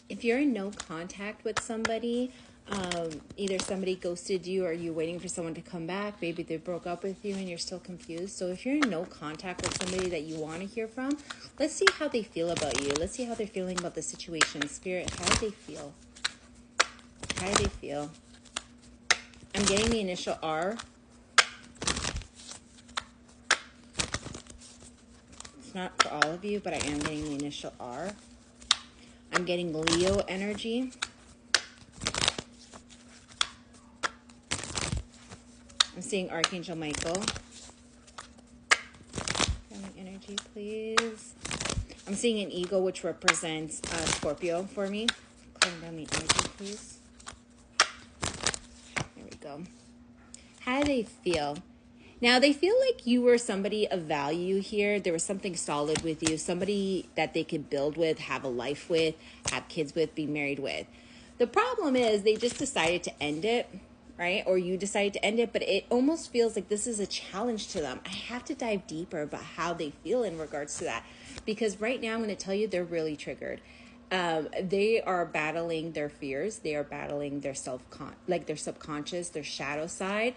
If you're in no contact with somebody, either somebody ghosted you or you're waiting for someone to come back. Maybe they broke up with you and you're still confused. So if you're in no contact with somebody that you want to hear from, let's see how they feel about you. Let's see how they're feeling about the situation. Spirit, how do they feel? How do they feel? I'm getting the initial R. It's not for all of you, but I am getting the initial R. I'm getting Leo energy. I'm seeing Archangel Michael. Energy, please. I'm seeing an eagle, which represents Scorpio for me. Clearing down the energy, please. There we go. How do they feel? Now, they feel like you were somebody of value here. There was something solid with you, somebody that they could build with, have a life with, have kids with, be married with. The problem is they just decided to end it, right? Or you decided to end it, but it almost feels like this is a challenge to them. I have to dive deeper about how they feel in regards to that, because right now I'm going to tell you they're really triggered. They are battling their fears. They are battling their their subconscious, their shadow side.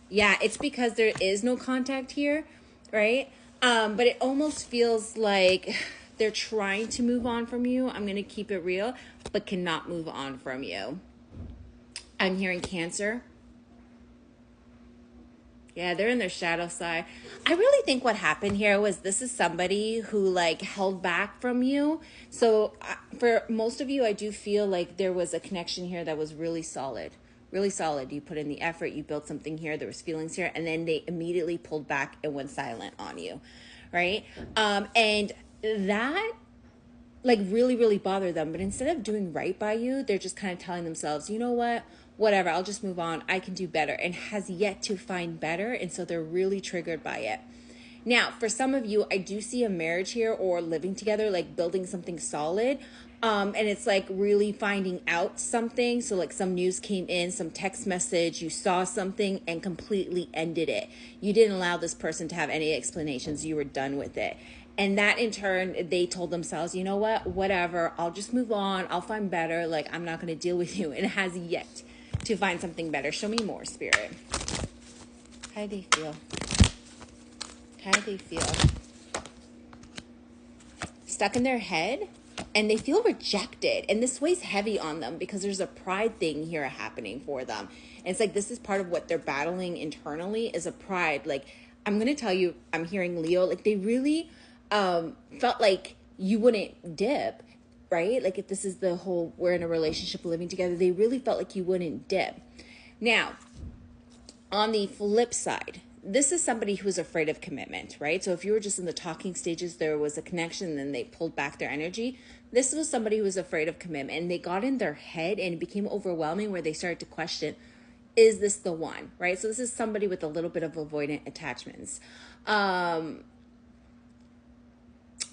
Yeah, it's because there is no contact here, right? But it almost feels like they're trying to move on from you. I'm going to keep it real, but cannot move on from you. I'm hearing Cancer. Yeah, they're in their shadow side. I really think what happened here was this is somebody who like held back from you. So for most of you, I do feel like there was a connection here that was really solid. Really solid. You put in the effort, you built something here, there was feelings here, and then they immediately pulled back and went silent on you, right? And that like really, really bothered them. But instead of doing right by you, they're just kind of telling themselves, you know what? Whatever, I'll just move on. I can do better, and has yet to find better. And so they're really triggered by it. Now, for some of you, I do see a marriage here or living together, like building something solid. And it's like really finding out something. So like some news came in, some text message, you saw something and completely ended it. You didn't allow this person to have any explanations. You were done with it. And that in turn, they told themselves, you know what, whatever, I'll just move on. I'll find better. Like, I'm not going to deal with you. And it has yet to find something better. Show me more, Spirit. How do they feel? How do they feel? Stuck in their head, and they feel rejected. And this weighs heavy on them because there's a pride thing here happening for them. And it's like this is part of what they're battling internally is a pride. Like, I'm going to tell you, I'm hearing Leo, like they really felt like you wouldn't dip, right? Like if this is the whole, we're in a relationship living together, they really felt like you wouldn't dip. Now, on the flip side, this is somebody who's afraid of commitment, right? So if you were just in the talking stages, there was a connection, and then they pulled back their energy. This was somebody who was afraid of commitment, and they got in their head, and it became overwhelming where they started to question, is this the one, right? So this is somebody with a little bit of avoidant attachments. I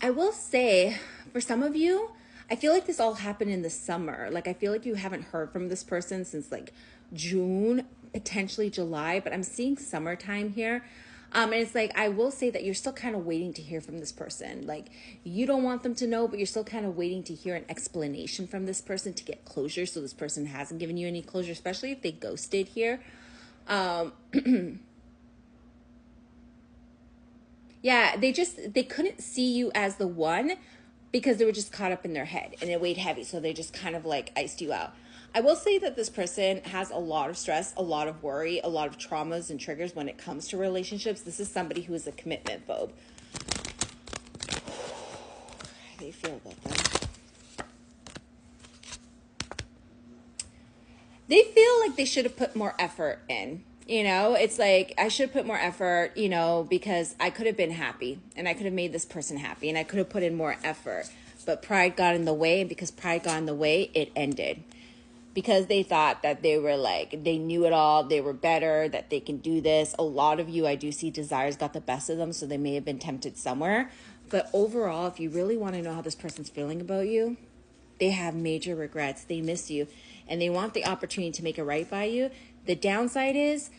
will say, for some of you, I feel like this all happened in the summer. Like, I feel like you haven't heard from this person since like June, potentially July, but I'm seeing summertime here. And it's like, I will say that you're still kind of waiting to hear from this person. Like, you don't want them to know, but you're still kind of waiting to hear an explanation from this person to get closure. So this person hasn't given you any closure, especially if they ghosted here. Yeah, they couldn't see you as the one because they were just caught up in their head and it weighed heavy. So they just kind of like iced you out. I will say that this person has a lot of stress, a lot of worry, a lot of traumas and triggers when it comes to relationships. This is somebody who is a commitment phobe. How do you feel about them? They feel like they should have put more effort in. You know, it's like, I should put more effort, you know, because I could have been happy and I could have made this person happy and I could have put in more effort. But pride got in the way, and because pride got in the way, it ended. Because they thought that they were like, they knew it all, they were better, that they can do this. A lot of you, I do see desires got the best of them, so they may have been tempted somewhere. But overall, if you really want to know how this person's feeling about you, they have major regrets. They miss you, and they want the opportunity to make it right by you. The downside is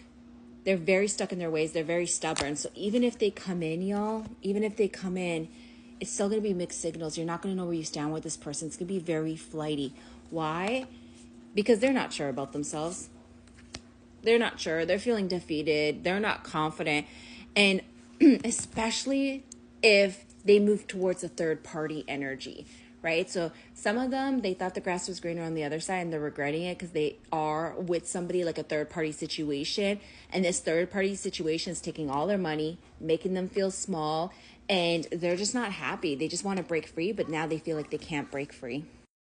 they're very stuck in their ways. They're very stubborn. So even if they come in, y'all, even if they come in, it's still going to be mixed signals. You're not going to know where you stand with this person. It's going to be very flighty. Why? Because they're not sure about themselves. They're not sure. They're feeling defeated. They're not confident. And especially if they move towards a third party energy, right? So some of them, they thought the grass was greener on the other side and they're regretting it because they are with somebody like a third party situation. And this third party situation is taking all their money, making them feel small, and they're just not happy. They just want to break free, but now they feel like they can't break free.